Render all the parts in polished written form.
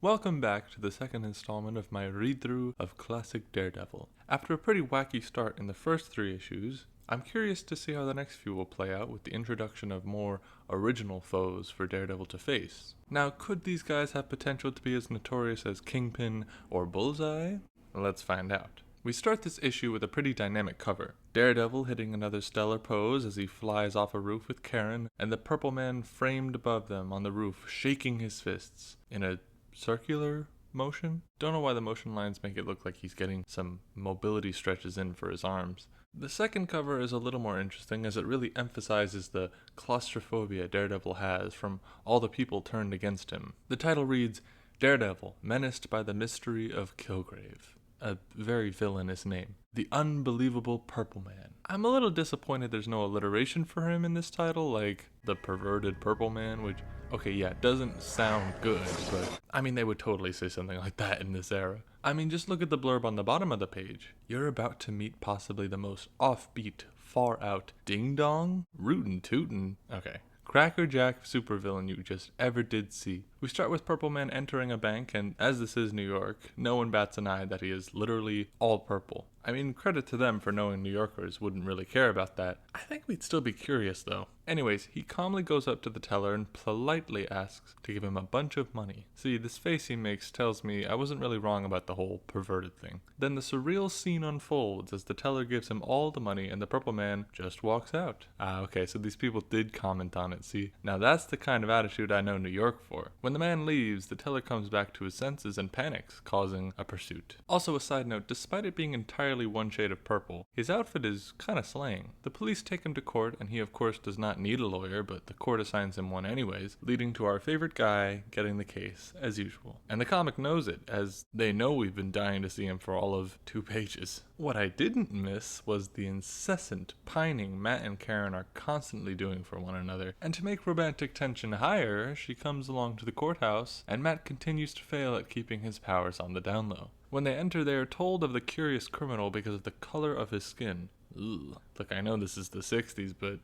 Welcome back to the second installment of my read-through of classic Daredevil. After a pretty wacky start in the first 3 issues, I'm curious to see how the next few will play out with the introduction of more original foes for Daredevil to face. Now, could these guys have potential to be as notorious as Kingpin or Bullseye? Let's find out. We start this issue with a pretty dynamic cover. Daredevil hitting another stellar pose as he flies off a roof with Karen, and the Purple Man framed above them on the roof, shaking his fists in a circular motion. Don't know why the motion lines make it look like he's getting some mobility stretches in for his arms. The second cover is a little more interesting as it really emphasizes the claustrophobia Daredevil has from all the people turned against him. The title reads, Daredevil, menaced by the mystery of Kilgrave. A very villainous name. The Unbelievable Purple Man. I'm a little disappointed there's no alliteration for him in this title, like the Perverted Purple Man, which, okay, yeah, doesn't sound good, but I mean, they would totally say something like that in this era. I mean, just look at the blurb on the bottom of the page. You're about to meet possibly the most offbeat, far out, ding-dong, rootin' tootin'. Okay. Crackerjack supervillain you just ever did see. We start with Purple Man entering a bank, and as this is New York, no one bats an eye that he is literally all purple. I mean, credit to them for knowing New Yorkers wouldn't really care about that. I think we'd still be curious though. Anyways, he calmly goes up to the teller and politely asks to give him a bunch of money. See, this face he makes tells me I wasn't really wrong about the whole perverted thing. Then the surreal scene unfolds as the teller gives him all the money and the Purple Man just walks out. Okay, so these people did comment on it, see? Now that's the kind of attitude I know New York for. When the man leaves, the teller comes back to his senses and panics, causing a pursuit. Also a side note, despite it being entirely one shade of purple, his outfit is kinda slaying. The police take him to court, and he of course does not need a lawyer, but the court assigns him one anyways, leading to our favorite guy getting the case, as usual. And the comic knows it, as they know we've been dying to see him for all of 2 pages. What I didn't miss was the incessant pining Matt and Karen are constantly doing for one another, and to make romantic tension higher, she comes along to the courthouse, and Matt continues to fail at keeping his powers on the down low. When they enter, they are told of the curious criminal because of the color of his skin. Ugh. Look, I know this is the 60s, but...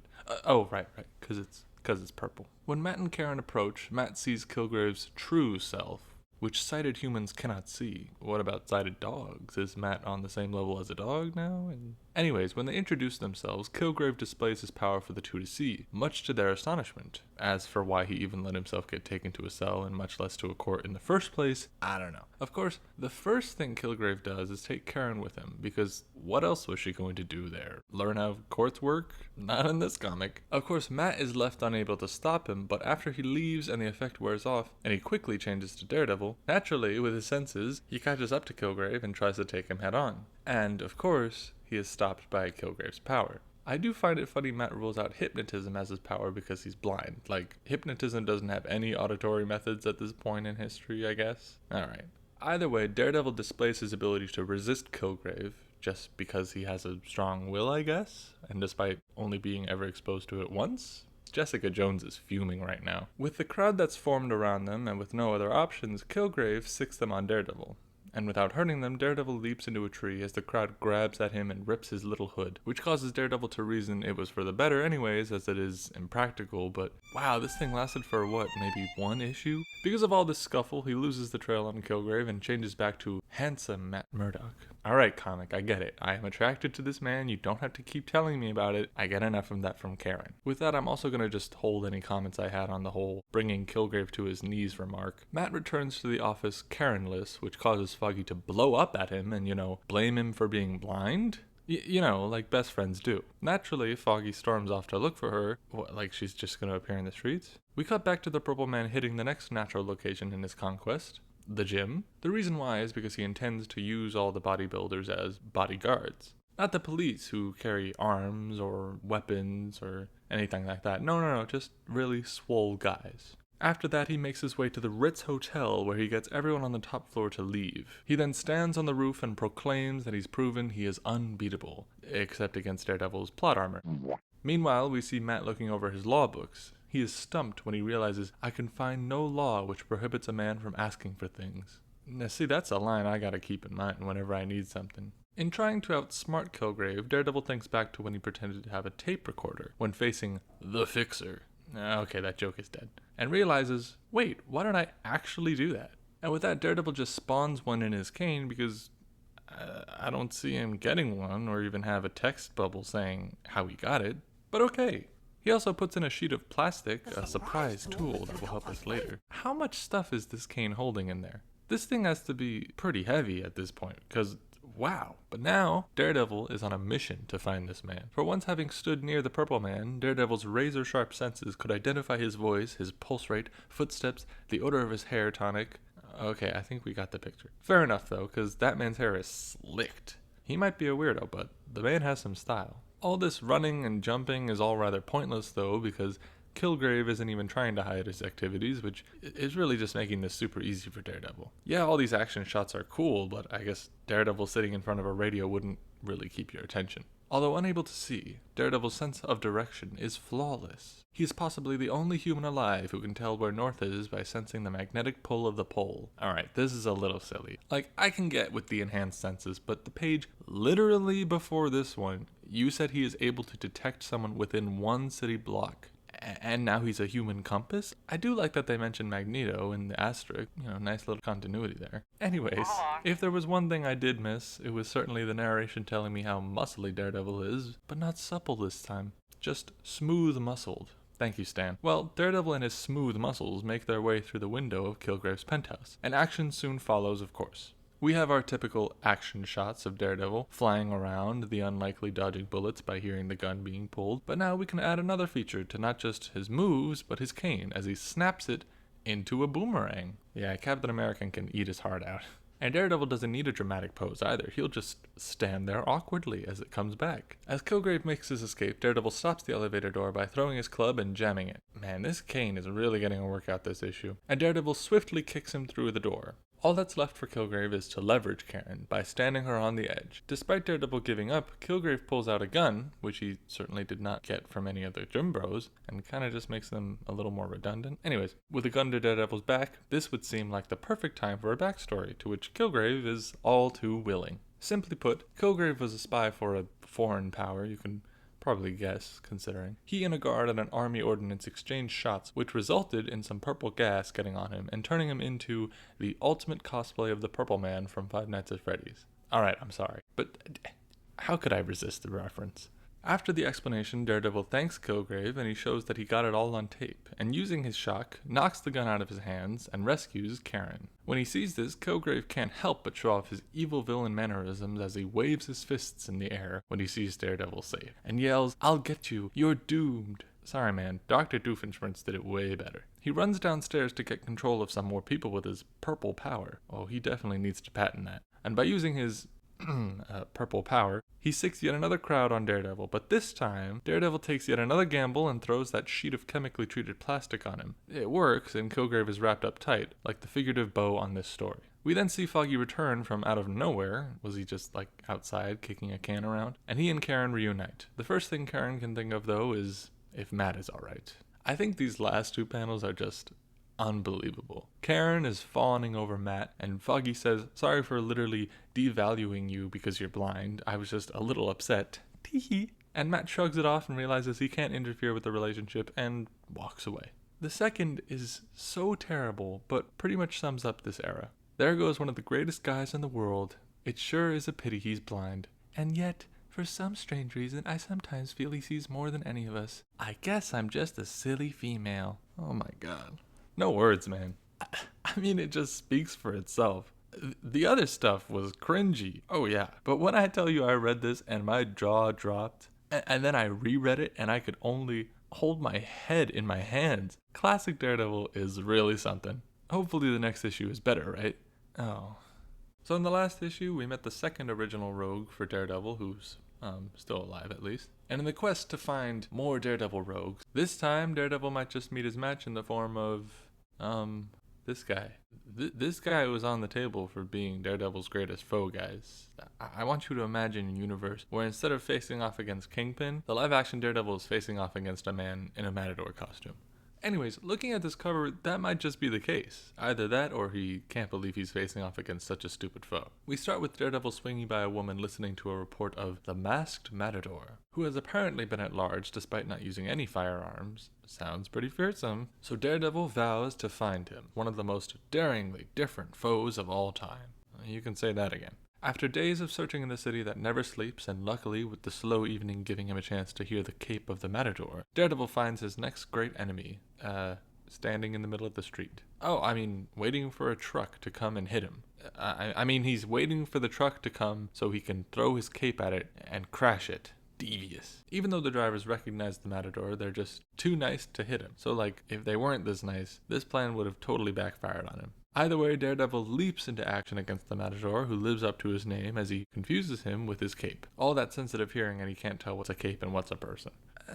right, because it's purple. When Matt and Karen approach, Matt sees Kilgrave's true self, which sighted humans cannot see. What about sighted dogs? Is Matt on the same level as a dog now? Anyways, when they introduce themselves, Kilgrave displays his power for the two to see, much to their astonishment. As for why he even let himself get taken to a cell and much less to a court in the first place, I don't know. Of course, the first thing Kilgrave does is take Karen with him, because what else was she going to do there? Learn how courts work? Not in this comic. Of course, Matt is left unable to stop him, but after he leaves and the effect wears off, and he quickly changes to Daredevil, naturally, with his senses, he catches up to Kilgrave and tries to take him head on. And, of course, he is stopped by Kilgrave's power. I do find it funny Matt rules out hypnotism as his power because he's blind. Like, hypnotism doesn't have any auditory methods at this point in history, I guess. Alright. Either way, Daredevil displays his ability to resist Kilgrave, just because he has a strong will, I guess, and despite only being ever exposed to it once. Jessica Jones is fuming right now. With the crowd that's formed around them, and with no other options, Kilgrave sicks them on Daredevil. And without hurting them, Daredevil leaps into a tree as the crowd grabs at him and rips his little hood, which causes Daredevil to reason it was for the better anyways, as it is impractical, but wow, this thing lasted for what, maybe 1 issue? Because of all this scuffle, he loses the trail on Kilgrave and changes back to handsome Matt Murdock. Alright, comic, I get it. I am attracted to this man, you don't have to keep telling me about it. I get enough of that from Karen. With that, I'm also gonna just hold any comments I had on the whole bringing Kilgrave to his knees remark. Matt returns to the office Karen-less, which causes Foggy to blow up at him and, blame him for being blind? Like best friends do. Naturally, Foggy storms off to look for her. What, like she's just gonna appear in the streets? We cut back to the Purple Man hitting the next natural location in his conquest, the gym. The reason why is because he intends to use all the bodybuilders as bodyguards. Not the police who carry arms or weapons or anything like that. No, just really swole guys. After that, he makes his way to the Ritz Hotel, where he gets everyone on the top floor to leave. He then stands on the roof and proclaims that he's proven he is unbeatable, except against Daredevil's plot armor. Meanwhile, we see Matt looking over his law books. He is stumped when he realizes, I can find no law which prohibits a man from asking for things. Now see, that's a line I gotta keep in mind whenever I need something. In trying to outsmart Kilgrave, Daredevil thinks back to when he pretended to have a tape recorder when facing the Fixer. Okay, that joke is dead. And realizes, wait, why don't I actually do that? And with that, Daredevil just spawns one in his cane because I don't see him getting one or even have a text bubble saying how he got it. But okay. He also puts in a sheet of plastic, a surprise tool that will help us later. How much stuff is this cane holding in there? This thing has to be pretty heavy at this point, because wow. But now, Daredevil is on a mission to find this man. For once having stood near the Purple Man, Daredevil's razor-sharp senses could identify his voice, his pulse rate, footsteps, the odor of his hair tonic. Okay, I think we got the picture. Fair enough though, because that man's hair is slicked. He might be a weirdo, but the man has some style. All this running and jumping is all rather pointless though, because Kilgrave isn't even trying to hide his activities, which is really just making this super easy for Daredevil. Yeah, all these action shots are cool, but I guess Daredevil sitting in front of a radio wouldn't really keep your attention. Although unable to see, Daredevil's sense of direction is flawless. He is possibly the only human alive who can tell where north is by sensing the magnetic pull of the pole. Alright, this is a little silly. Like, I can get with the enhanced senses, but the page literally before this one, you said he is able to detect someone within one city block. And now he's a human compass? I do like that they mentioned Magneto in the asterisk, nice little continuity there. Anyways, if there was one thing I did miss, it was certainly the narration telling me how muscly Daredevil is, but not supple this time. Just smooth muscled. Thank you, Stan. Well, Daredevil and his smooth muscles make their way through the window of Kilgrave's penthouse, and action soon follows, of course. We have our typical action shots of Daredevil flying around, the unlikely dodging bullets by hearing the gun being pulled, but now we can add another feature to not just his moves, but his cane, as he snaps it into a boomerang. Yeah, Captain America can eat his heart out. And Daredevil doesn't need a dramatic pose either, he'll just stand there awkwardly as it comes back. As Kilgrave makes his escape, Daredevil stops the elevator door by throwing his club and jamming it. Man, this cane is really getting a workout this issue. And Daredevil swiftly kicks him through the door. All that's left for Kilgrave is to leverage Karen by standing her on the edge. Despite Daredevil giving up, Kilgrave pulls out a gun, which he certainly did not get from any of the Gym Bros, and kinda just makes them a little more redundant. Anyways, with a gun to Daredevil's back, this would seem like the perfect time for a backstory, to which Kilgrave is all too willing. Simply put, Kilgrave was a spy for a foreign power, you can probably guess, considering. He and a guard at an army ordnance exchanged shots, which resulted in some purple gas getting on him and turning him into the ultimate cosplay of the Purple Man from Five Nights at Freddy's. Alright, I'm sorry, but how could I resist the reference? After the explanation, Daredevil thanks Kilgrave and he shows that he got it all on tape, and using his shock, knocks the gun out of his hands and rescues Karen. When he sees this, Kilgrave can't help but show off his evil villain mannerisms as he waves his fists in the air when he sees Daredevil safe, and yells, "I'll get you, you're doomed." Sorry man, Dr. Doofenshmirtz did it way better. He runs downstairs to get control of some more people with his purple power. Oh, he definitely needs to patent that. And by using his purple power, he sicks yet another crowd on Daredevil, but this time, Daredevil takes yet another gamble and throws that sheet of chemically treated plastic on him. It works, and Kilgrave is wrapped up tight, like the figurative bow on this story. We then see Foggy return from out of nowhere. Was he just outside kicking a can around? And he and Karen reunite. The first thing Karen can think of though is if Matt is alright. I think these last two panels are just unbelievable. Karen is fawning over Matt, and Foggy says, "Sorry for literally devaluing you because you're blind. I was just a little upset." Teehee. And Matt shrugs it off and realizes he can't interfere with the relationship and walks away. The second is so terrible, but pretty much sums up this era. There goes one of the greatest guys in the world. It sure is a pity he's blind. And yet, for some strange reason, I sometimes feel he sees more than any of us. I guess I'm just a silly female. Oh my god. No words, man. I mean, it just speaks for itself. The other stuff was cringy. Oh yeah. But when I tell you I read this and my jaw dropped, and then I reread it and I could only hold my head in my hands. Classic Daredevil is really something. Hopefully the next issue is better, right? Oh. So in the last issue, we met the second original rogue for Daredevil, who's still alive at least. And in the quest to find more Daredevil rogues, this time Daredevil might just meet his match in the form of, this guy. This guy was on the table for being Daredevil's greatest foe, guys. I want you to imagine a universe where instead of facing off against Kingpin, the live-action Daredevil is facing off against a man in a Matador costume. Anyways, looking at this cover, that might just be the case. Either that or he can't believe he's facing off against such a stupid foe. We start with Daredevil swinging by a woman listening to a report of the masked matador, who has apparently been at large despite not using any firearms. Sounds pretty fearsome. So Daredevil vows to find him, one of the most daringly different foes of all time. You can say that again. After days of searching in the city that never sleeps, and luckily with the slow evening giving him a chance to hear the cape of the matador, Daredevil finds his next great enemy, standing in the middle of the street. Oh, I mean, waiting for a truck to come and hit him. I mean, he's waiting for the truck to come so he can throw his cape at it and crash it. Devious. Even though the drivers recognize the matador, they're just too nice to hit him. So like, if they weren't this nice, this plan would have totally backfired on him. Either way, Daredevil leaps into action against the matador, who lives up to his name as he confuses him with his cape. All that sensitive hearing and he can't tell what's a cape and what's a person.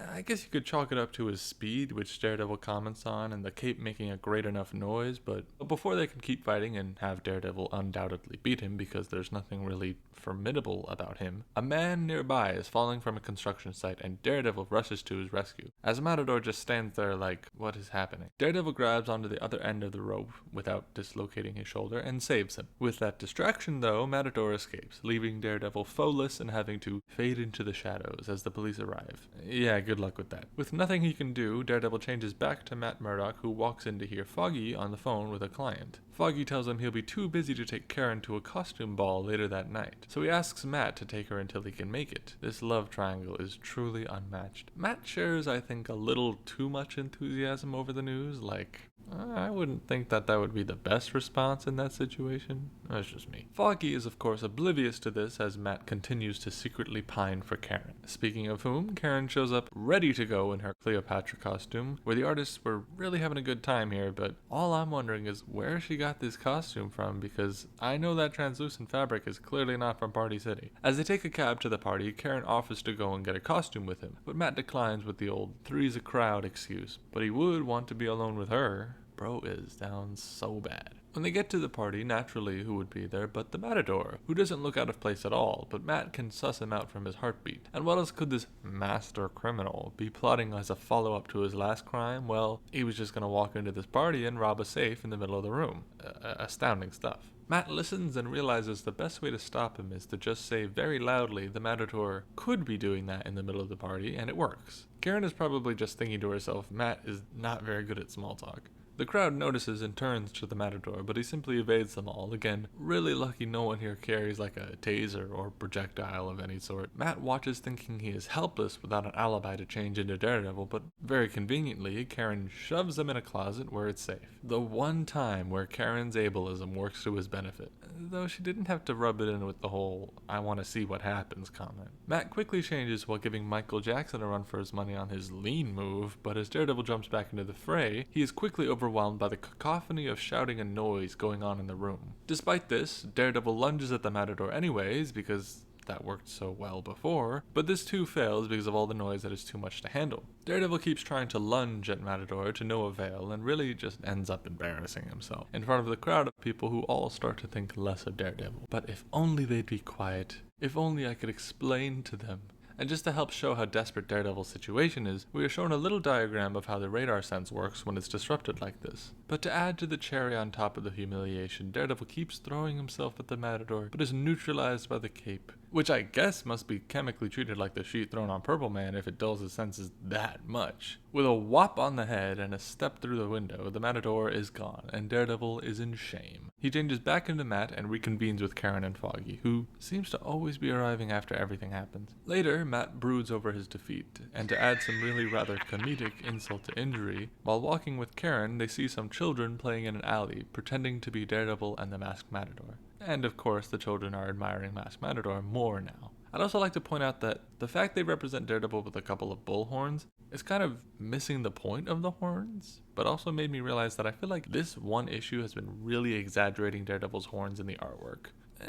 I guess you could chalk it up to his speed, which Daredevil comments on, and the cape making a great enough noise, but before they can keep fighting and have Daredevil undoubtedly beat him because there's nothing really formidable about him, a man nearby is falling from a construction site and Daredevil rushes to his rescue, as Matador just stands there like, what is happening? Daredevil grabs onto the other end of the rope without dislocating his shoulder and saves him. With that distraction though, Matador escapes, leaving Daredevil foeless and having to fade into the shadows as the police arrive. Yeah, good luck with that. With nothing he can do, Daredevil changes back to Matt Murdock, who walks in to hear Foggy on the phone with a client. Foggy tells him he'll be too busy to take Karen to a costume ball later that night, so he asks Matt to take her until he can make it. This love triangle is truly unmatched. Matt shares, I think, a little too much enthusiasm over the news, like, I wouldn't think that would be the best response in that situation. That's just me. Foggy is of course oblivious to this as Matt continues to secretly pine for Karen. Speaking of whom, Karen shows up ready to go in her Cleopatra costume, where the artists were really having a good time here, but all I'm wondering is where she got this costume from, because I know that translucent fabric is clearly not from Party City. As they take a cab to the party, Karen offers to go and get a costume with him, but Matt declines with the old "three's a crowd" excuse. But he would want to be alone with her. Bro is down so bad. When they get to the party, naturally who would be there but the Matador, who doesn't look out of place at all, but Matt can suss him out from his heartbeat. And what else could this master criminal be plotting as a follow-up to his last crime? Well, he was just gonna walk into this party and rob a safe in the middle of the room. Astounding stuff. Matt listens and realizes the best way to stop him is to just say very loudly the Matador could be doing that in the middle of the party, and it works. Karen is probably just thinking to herself, Matt is not very good at small talk. The crowd notices and turns to the Matador, but he simply evades them all. Again, really lucky no one here carries like a taser or projectile of any sort. Matt watches thinking he is helpless without an alibi to change into Daredevil, but very conveniently, Karen shoves him in a closet where it's safe. The one time where Karen's ableism works to his benefit, though she didn't have to rub it in with the whole "I want to see what happens" comment. Matt quickly changes while giving Michael Jackson a run for his money on his lean move, but as Daredevil jumps back into the fray, he is quickly overwhelmed by the cacophony of shouting and noise going on in the room. Despite this, Daredevil lunges at the Matador anyways, because that worked so well before, but this too fails because of all the noise that is too much to handle. Daredevil keeps trying to lunge at Matador to no avail and really just ends up embarrassing himself in front of the crowd of people who all start to think less of Daredevil. But if only they'd be quiet, if only I could explain to them. And just to help show how desperate Daredevil's situation is, we are shown a little diagram of how the radar sense works when it's disrupted like this. But to add to the cherry on top of the humiliation, Daredevil keeps throwing himself at the Matador, but is neutralized by the cape, which I guess must be chemically treated like the sheet thrown on Purple Man if it dulls his senses that much. With a whop on the head and a step through the window, the Matador is gone, and Daredevil is in shame. He changes back into Matt and reconvenes with Karen and Foggy, who seems to always be arriving after everything happens. Later, Matt broods over his defeat, and to add some really rather comedic insult to injury, while walking with Karen, they see some children playing in an alley, pretending to be Daredevil and the Masked Matador. And of course, the children are admiring Masked Matador more now. I'd also like to point out that the fact they represent Daredevil with a couple of bull horns is kind of missing the point of the horns, but also made me realize that I feel like this one issue has been really exaggerating Daredevil's horns in the artwork.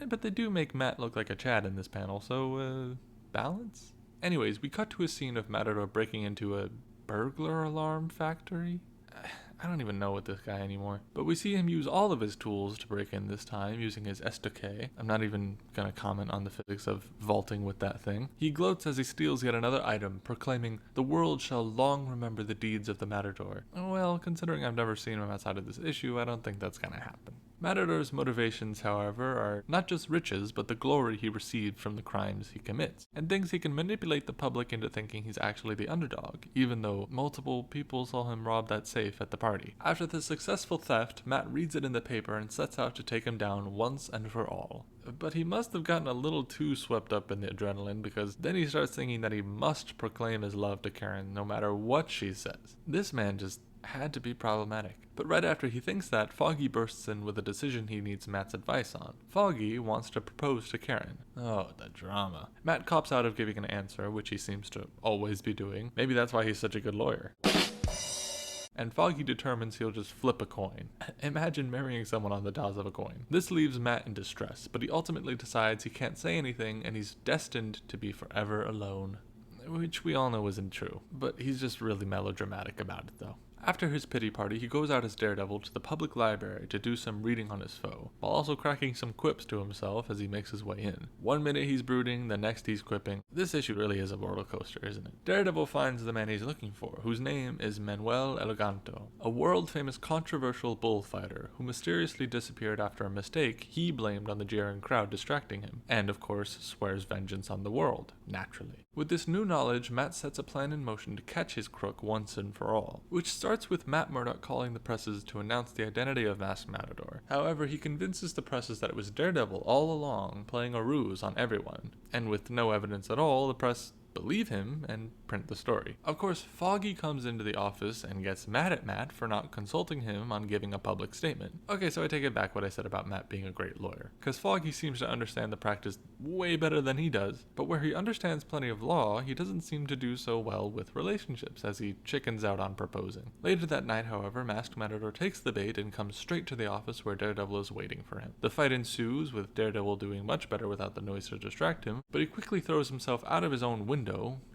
But they do make Matt look like a Chad in this panel, so, balance? Anyways, we cut to a scene of Matador breaking into a burglar alarm factory. I don't even know with this guy anymore. But we see him use all of his tools to break in this time, using his S2K. I'm not even gonna comment on the physics of vaulting with that thing. He gloats as he steals yet another item, proclaiming, "The world shall long remember the deeds of the Matador." Well, considering I've never seen him outside of this issue, I don't think that's gonna happen. Matador's motivations, however, are not just riches, but the glory he received from the crimes he commits, and thinks he can manipulate the public into thinking he's actually the underdog, even though multiple people saw him rob that safe at the party. After the successful theft, Matt reads it in the paper and sets out to take him down once and for all. But he must have gotten a little too swept up in the adrenaline, because then he starts thinking that he must proclaim his love to Karen no matter what she says. This man just had to be problematic. But right after he thinks that, Foggy bursts in with a decision he needs Matt's advice on. Foggy wants to propose to Karen. Oh, the drama. Matt cops out of giving an answer, which he seems to always be doing. Maybe that's why he's such a good lawyer. And Foggy determines he'll just flip a coin. Imagine marrying someone on the toss of a coin. This leaves Matt in distress, but he ultimately decides he can't say anything and he's destined to be forever alone. Which we all know isn't true, but he's just really melodramatic about it though. After his pity party, he goes out as Daredevil to the public library to do some reading on his foe, while also cracking some quips to himself as he makes his way in. One minute he's brooding, the next he's quipping. This issue really is a roller coaster, isn't it? Daredevil finds the man he's looking for, whose name is Manuel Eleganto, a world-famous controversial bullfighter who mysteriously disappeared after a mistake he blamed on the jeering crowd distracting him, and of course swears vengeance on the world, naturally. With this new knowledge, Matt sets a plan in motion to catch his crook once and for all, which starts with Matt Murdock calling the presses to announce the identity of Masked Matador. However, he convinces the presses that it was Daredevil all along, playing a ruse on everyone, and with no evidence at all, the press believe him and print the story. Of course, Foggy comes into the office and gets mad at Matt for not consulting him on giving a public statement. Okay, so I take it back what I said about Matt being a great lawyer, because Foggy seems to understand the practice way better than he does, but where he understands plenty of law, he doesn't seem to do so well with relationships, as he chickens out on proposing. Later that night, however, Masked Matador takes the bait and comes straight to the office where Daredevil is waiting for him. The fight ensues, with Daredevil doing much better without the noise to distract him, but he quickly throws himself out of his own window.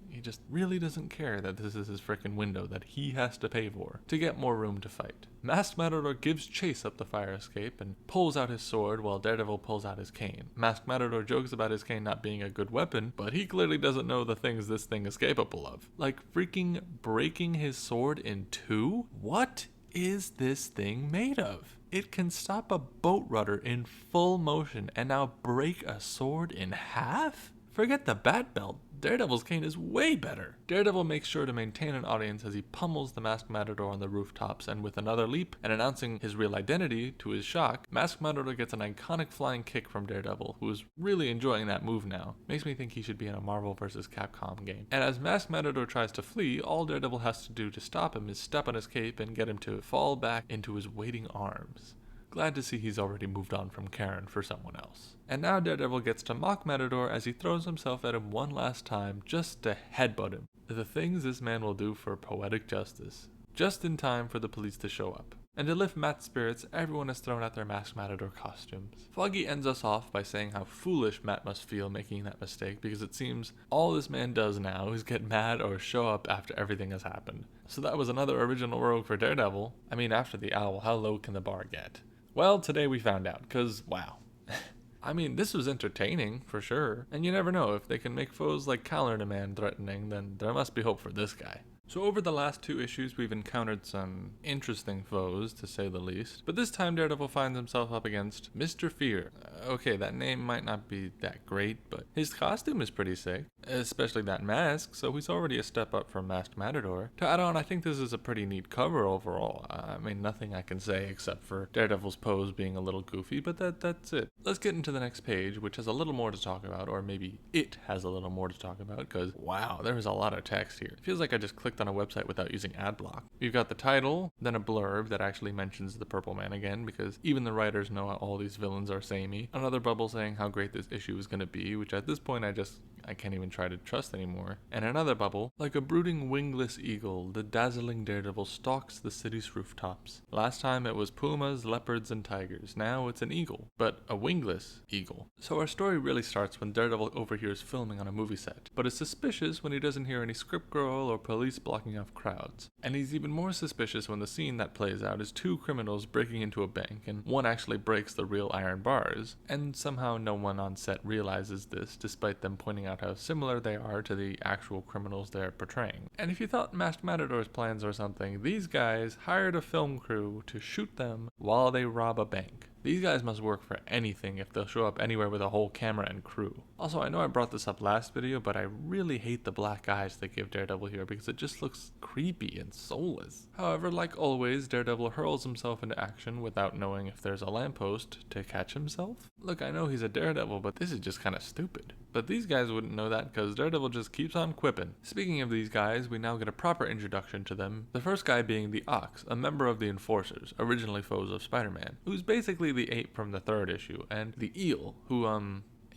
He just really doesn't care that this is his frickin' window that he has to pay for to get more room to fight. Masked Matador gives chase up the fire escape and pulls out his sword while Daredevil pulls out his cane. Masked Matador jokes about his cane not being a good weapon, but he clearly doesn't know the things this thing is capable of. Like freaking breaking his sword in two? What is this thing made of? It can stop a boat rudder in full motion and now break a sword in half? Forget the bat belt. Daredevil's cane is way better. Daredevil makes sure to maintain an audience as he pummels the Masked Matador on the rooftops, and with another leap and announcing his real identity, to his shock, Masked Matador gets an iconic flying kick from Daredevil, who is really enjoying that move now. Makes me think he should be in a Marvel vs. Capcom game. And as Masked Matador tries to flee, all Daredevil has to do to stop him is step on his cape and get him to fall back into his waiting arms. Glad to see he's already moved on from Karen for someone else. And now Daredevil gets to mock Matador as he throws himself at him one last time just to headbutt him. The things this man will do for poetic justice. Just in time for the police to show up. And to lift Matt's spirits, everyone has thrown out their Masked Matador costumes. Foggy ends us off by saying how foolish Matt must feel making that mistake, because it seems all this man does now is get mad or show up after everything has happened. So that was another original rogue for Daredevil. I mean, after the owl, how low can the bar get? Well, today we found out, cause wow. I mean, this was entertaining, for sure. And you never know, if they can make foes like Calendar Man threatening, then there must be hope for this guy. So over the last two issues, we've encountered some interesting foes, to say the least. But this time, Daredevil finds himself up against Mr. Fear. Okay, that name might not be that great, but his costume is pretty sick. Especially that mask, so he's already a step up from Masked Matador. To add on, I think this is a pretty neat cover overall. I mean, nothing I can say except for Daredevil's pose being a little goofy, but that's it. Let's get into the next page, which has a little more to talk about, or maybe it has a little more to talk about, because wow, there is a lot of text here. It feels like I just clicked on a website without using ad block. We've got the title, then a blurb that actually mentions the Purple Man again, because even the writers know how all these villains are samey. Another bubble saying how great this issue is going to be, which at this point I can't even try to trust anymore. And another bubble, like a brooding wingless eagle, the dazzling Daredevil stalks the city's rooftops. Last time it was pumas, leopards, and tigers. Now it's an eagle, but a wingless eagle. So our story really starts when Daredevil overhears filming on a movie set, but is suspicious when he doesn't hear any script girl or police blocking off crowds. And he's even more suspicious when the scene that plays out is two criminals breaking into a bank, and one actually breaks the real iron bars, and somehow no one on set realizes this, despite them pointing out how similar they are to the actual criminals they're portraying. And if you thought Masked Matador's plans or something, these guys hired a film crew to shoot them while they rob a bank. These guys must work for anything if they'll show up anywhere with a whole camera and crew. Also, I know I brought this up last video, but I really hate the black eyes they give Daredevil here because it just looks creepy and soulless. However, like always, Daredevil hurls himself into action without knowing if there's a lamppost to catch himself. Look, I know he's a Daredevil, but this is just kinda stupid. But these guys wouldn't know that because Daredevil just keeps on quipping. Speaking of these guys, we now get a proper introduction to them. The first guy being the Ox, a member of the Enforcers, originally foes of Spider-Man, who's basically the ape from the third issue, and the Eel, who,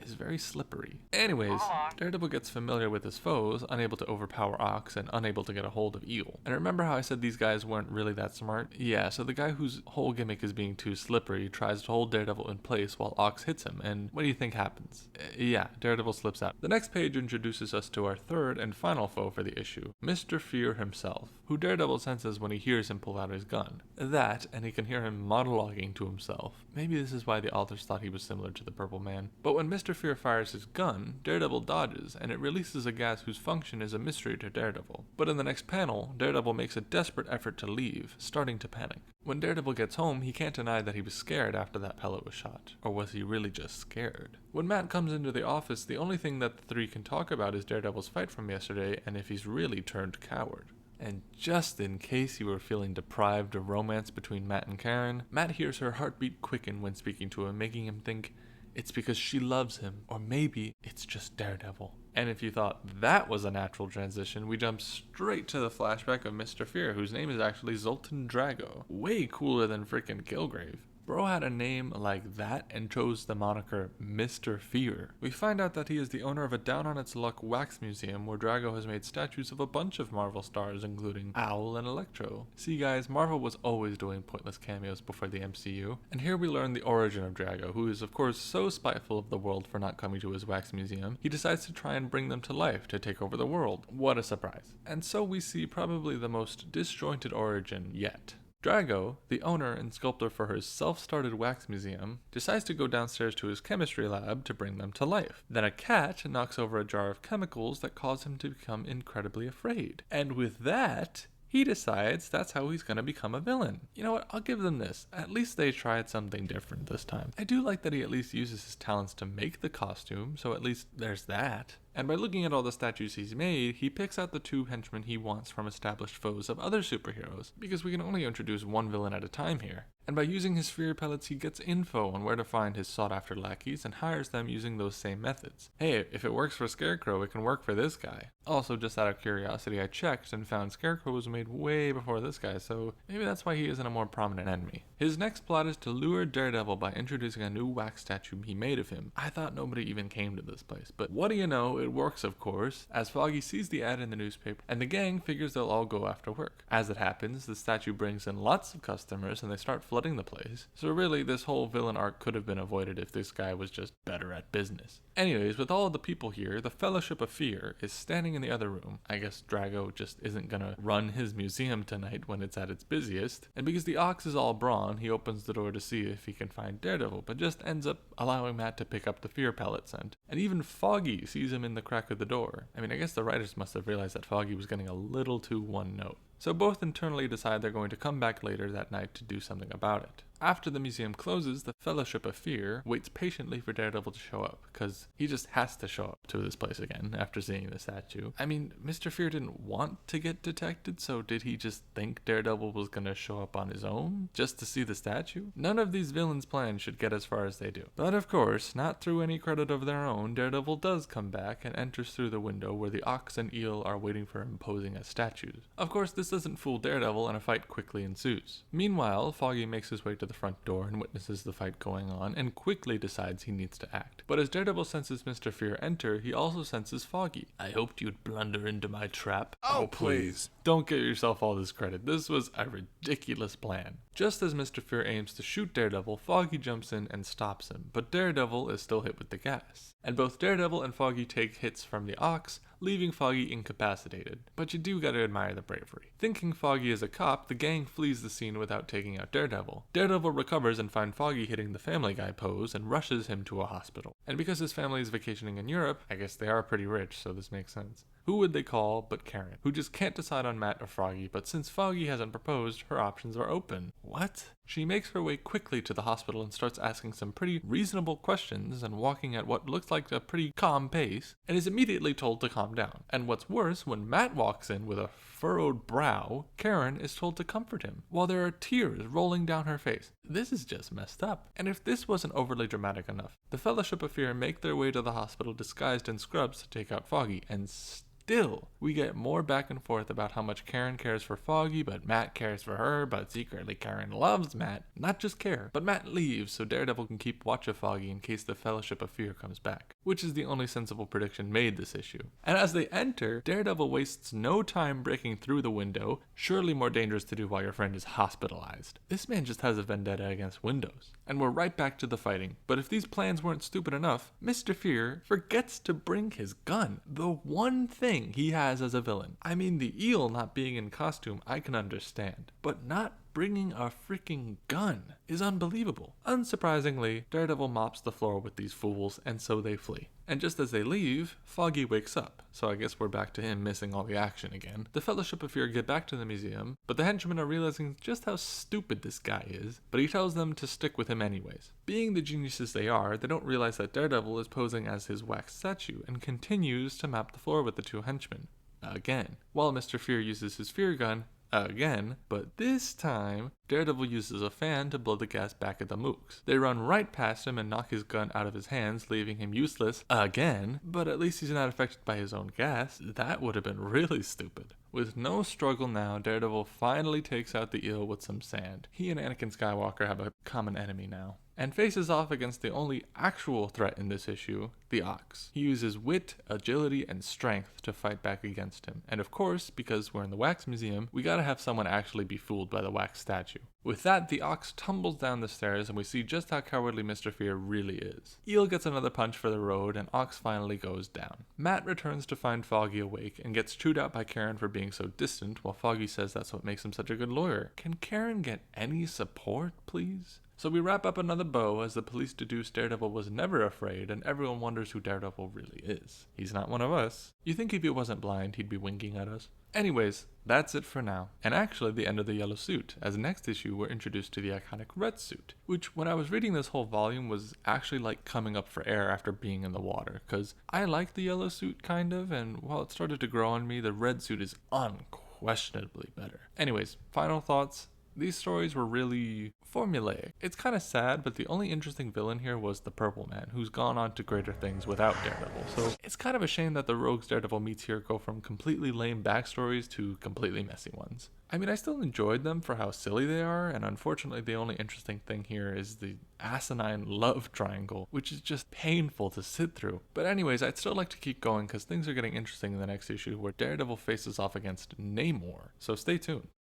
is very slippery. Anyways, Daredevil gets familiar with his foes, unable to overpower Ox and unable to get a hold of Eel. And remember how I said these guys weren't really that smart? Yeah, so the guy whose whole gimmick is being too slippery tries to hold Daredevil in place while Ox hits him, and what do you think happens? Yeah, Daredevil slips out. The next page introduces us to our third and final foe for the issue, Mr. Fear himself, who Daredevil senses when he hears him pull out his gun. That, and he can hear him monologuing to himself. Maybe this is why the authors thought he was similar to the Purple Man. But when Mr. Fear fires his gun, Daredevil dodges, and it releases a gas whose function is a mystery to Daredevil. But in the next panel, Daredevil makes a desperate effort to leave, starting to panic. When Daredevil gets home, he can't deny that he was scared after that pellet was shot. Or was he really just scared? When Matt comes into the office, the only thing that the three can talk about is Daredevil's fight from yesterday and if he's really turned coward. And just in case you were feeling deprived of romance between Matt and Karen, Matt hears her heartbeat quicken when speaking to him, making him think it's because she loves him, or maybe it's just Daredevil. And if you thought that was a natural transition, we jump straight to the flashback of Mr. Fear, whose name is actually Zoltan Drago. Way cooler than frickin' Kilgrave. Bro had a name like that and chose the moniker Mr. Fear. We find out that he is the owner of a down-on-its-luck wax museum where Drago has made statues of a bunch of Marvel stars, including Owl and Electro. See guys, Marvel was always doing pointless cameos before the MCU, and here we learn the origin of Drago, who is of course so spiteful of the world for not coming to his wax museum, he decides to try and bring them to life to take over the world. What a surprise. And so we see probably the most disjointed origin yet. Drago, the owner and sculptor for his self-started wax museum, decides to go downstairs to his chemistry lab to bring them to life. Then a cat knocks over a jar of chemicals that cause him to become incredibly afraid. And with that, he decides that's how he's gonna become a villain. You know what, I'll give them this. At least they tried something different this time. I do like that he at least uses his talents to make the costume, so at least there's that. And by looking at all the statues he's made, he picks out the two henchmen he wants from established foes of other superheroes, because we can only introduce one villain at a time here. And by using his fear pellets, he gets info on where to find his sought-after lackeys and hires them using those same methods. Hey, if it works for Scarecrow, it can work for this guy. Also, just out of curiosity, I checked and found Scarecrow was made way before this guy, so maybe that's why he isn't a more prominent enemy. His next plot is to lure Daredevil by introducing a new wax statue he made of him. I thought nobody even came to this place, but what do you know, it works of course, as Foggy sees the ad in the newspaper, and the gang figures they'll all go after work. As it happens, the statue brings in lots of customers and they start flooding the place. So really, this whole villain arc could have been avoided if this guy was just better at business. Anyways, with all of the people here, the Fellowship of Fear is standing in the other room. I guess Drago just isn't gonna run his museum tonight when it's at its busiest. And because the Ox is all brawn, he opens the door to see if he can find Daredevil, but just ends up allowing Matt to pick up the fear pellet scent. And even Foggy sees him in the crack of the door. I mean, I guess the writers must have realized that Foggy was getting a little too one note. So both internally decide they're going to come back later that night to do something about it. After the museum closes, the Fellowship of Fear waits patiently for Daredevil to show up, because he just has to show up to this place again after seeing the statue. I mean, Mr. Fear didn't want to get detected, so did he just think Daredevil was gonna show up on his own, just to see the statue? None of these villains' plans should get as far as they do. But of course, not through any credit of their own, Daredevil does come back and enters through the window where the Ox and Eel are waiting for him posing as statues. Of course, this doesn't fool Daredevil and a fight quickly ensues. Meanwhile, Foggy makes his way to the front door and witnesses the fight going on and quickly decides he needs to act. But as Daredevil senses Mr. Fear enter, he also senses Foggy. I hoped you'd blunder into my trap. Oh, please. don't give yourself all this credit. This was a ridiculous plan. Just as Mr. Fear aims to shoot Daredevil, Foggy jumps in and stops him, but Daredevil is still hit with the gas. And both Daredevil and Foggy take hits from the ox, leaving Foggy incapacitated. But you do gotta admire the bravery. Thinking Foggy is a cop, the gang flees the scene without taking out Daredevil. Daredevil recovers and finds Foggy hitting the Family Guy pose and rushes him to a hospital. And because his family is vacationing in Europe, I guess they are pretty rich, so this makes sense. Who would they call but Karen, who just can't decide on Matt or Foggy, but since Foggy hasn't proposed, her options are open. What? She makes her way quickly to the hospital and starts asking some pretty reasonable questions and walking at what looks like a pretty calm pace, and is immediately told to calm down. And what's worse, when Matt walks in with a furrowed brow, Karen is told to comfort him, while there are tears rolling down her face. This is just messed up. And if this wasn't overly dramatic enough, the Fellowship of Fear make their way to the hospital disguised in scrubs to take out Foggy, and still, we get more back and forth about how much Karen cares for Foggy, but Matt cares for her, but secretly Karen loves Matt. Not just care, but Matt leaves so Daredevil can keep watch of Foggy in case the Fellowship of Fear comes back, which is the only sensible prediction made this issue. And as they enter, Daredevil wastes no time breaking through the window, surely more dangerous to do while your friend is hospitalized. This man just has a vendetta against windows. And we're right back to the fighting, but if these plans weren't stupid enough, Mr. Fear forgets to bring his gun, the one thing he has as a villain. I mean, the eel not being in costume I can understand, but not bringing a freaking gun is unbelievable. Unsurprisingly, Daredevil mops the floor with these fools, and so they flee. And just as they leave, Foggy wakes up, so I guess we're back to him missing all the action again. The Fellowship of Fear get back to the museum, but the henchmen are realizing just how stupid this guy is, but he tells them to stick with him anyways. Being the geniuses they are, they don't realize that Daredevil is posing as his wax statue, and continues to map the floor with the two henchmen. Again. While Mr. Fear uses his fear gun, again, but this time, Daredevil uses a fan to blow the gas back at the mooks. They run right past him and knock his gun out of his hands, leaving him useless again, but at least he's not affected by his own gas. That would have been really stupid. With no struggle now, Daredevil finally takes out the eel with some sand. He and Anakin Skywalker have a common enemy now, and faces off against the only actual threat in this issue, the Ox. He uses wit, agility, and strength to fight back against him. And of course, because we're in the Wax Museum, we gotta have someone actually be fooled by the wax statue. With that, the Ox tumbles down the stairs and we see just how cowardly Mr. Fear really is. Eel gets another punch for the road and Ox finally goes down. Matt returns to find Foggy awake and gets chewed out by Karen for being so distant, while Foggy says that's what makes him such a good lawyer. Can Karen get any support, please? So we wrap up another bow as the police deduce Daredevil was never afraid and everyone wonders who Daredevil really is. He's not one of us. You think if he wasn't blind, he'd be winking at us? Anyways, that's it for now. And actually the end of the yellow suit, as next issue we're introduced to the iconic red suit, which when I was reading this whole volume was actually like coming up for air after being in the water, because I like the yellow suit kind of, and while it started to grow on me, the red suit is unquestionably better. Anyways, final thoughts. These stories were really formulaic. It's kind of sad, but the only interesting villain here was the Purple Man, who's gone on to greater things without Daredevil. So it's kind of a shame that the rogues Daredevil meets here go from completely lame backstories to completely messy ones. I mean, I still enjoyed them for how silly they are, and unfortunately the only interesting thing here is the asinine love triangle, which is just painful to sit through. But anyways, I'd still like to keep going because things are getting interesting in the next issue where Daredevil faces off against Namor, so stay tuned.